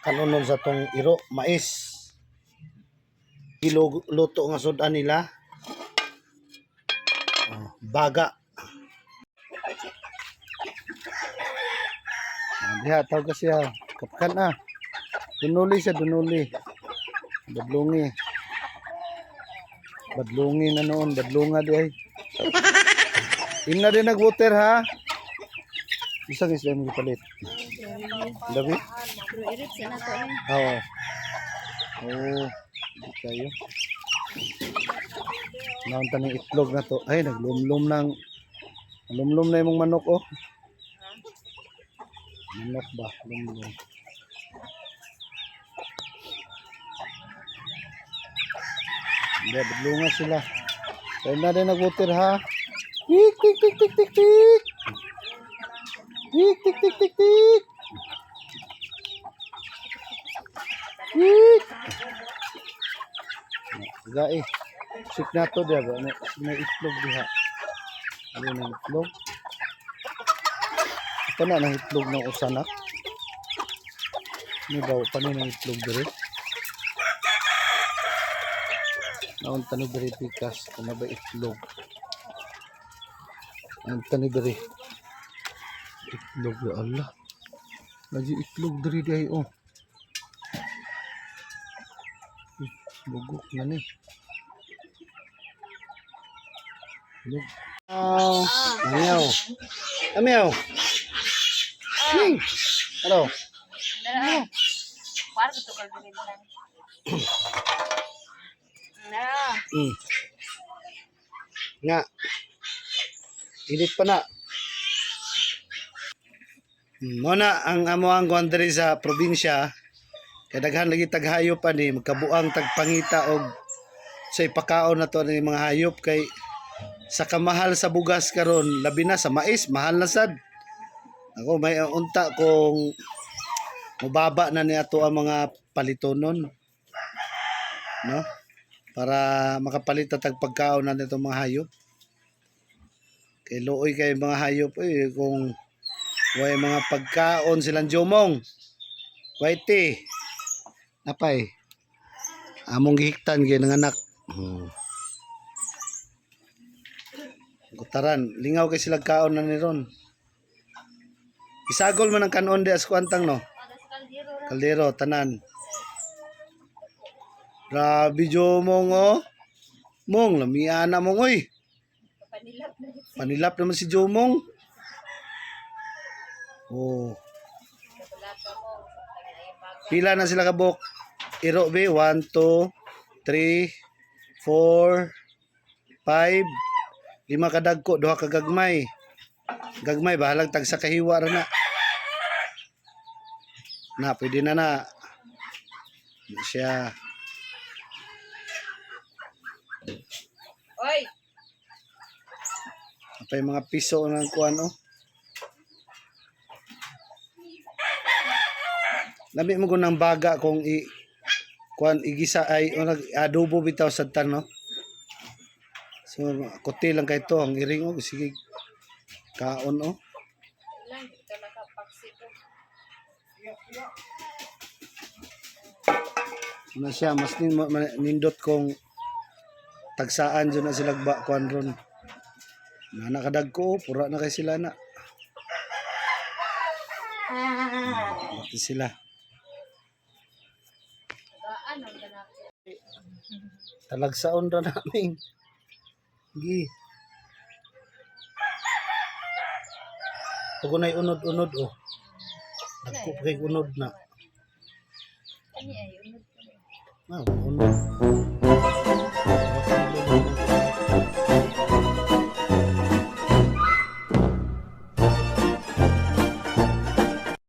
kanunon sa tong iro mais luto nga sudan nila. Baga diha tawag ka siya kapkan dunuli siya, dunuli badlungi na noon, badlunga di ay ina din nag-water ha. Isang isla mo ipalit labi oo di kayo naon taning itlog na to ay naglumlum na yung manok manok ba lumlum. Hindi, badlunga sila. Kaya na rin nag-water ha. Tik, tik, tik, tik, tik, tik. Tik, tik, tik, tik, tik. Tik. Gai. Sik na to diya ba? May itlog diha. Ano na itlog? Ito na itlog ng usanak. Ano daw pa na itlog dire? Naon tani diri pikas kana ba itlog. Ang tani diri itlog ya Allah. Lagi itlog diri day bugok na ni. Itlog. Meow. Meow. Ning. Hello. Par betul kalau dilihat. Nah. Nga. Init pa na. Muna ang amoang guandari sa probinsya. Kaya daghan lagi taghayop pa ni magkabuang tagpangita og sa ipakaon na to ng mga hayop kay sa kamahal sa bugas karon labi na sa mais mahal na sad. Ako may unta kung mababa na ni ato ang mga palitonon. No? Para makapalit tag pagkaon na nito mga hayop. Kay looy kay mga hayop kung way mga pagkaon silang jomong. Waiti. Napay. Among gihiktan kay nanganak. Gutaran, lingaw kay silang kaon na ni ron. Isagol man ang kanon di as kuantang no. Kaldero tanan. Grabe jomong mong lamiana mong oy. Panilap naman si jomong. Pila na sila kabok? Iro be 1 2 3 4 5 5 kadagko, 2 ka gagmay. Gagmay bahalag tag sa kahiwa ra na. Na pwede na. Siya. Oy. Apa yung mga piso ng kuan Lami mo gunang baga kung kuan igisa ay adobo bitaw sa tan no. So kuti lang kay to ang iring sige kaon Lang kita nakapaksi to. Na siya mas nindot kong tagsaan dyan na sila kuan ron. Na nakadagko pura na kay sila na. Ito sila. Talagsaon ra namin. Gi. Tugunay unod-unod Nagkup kay unod na. Ani ay unod. Unod.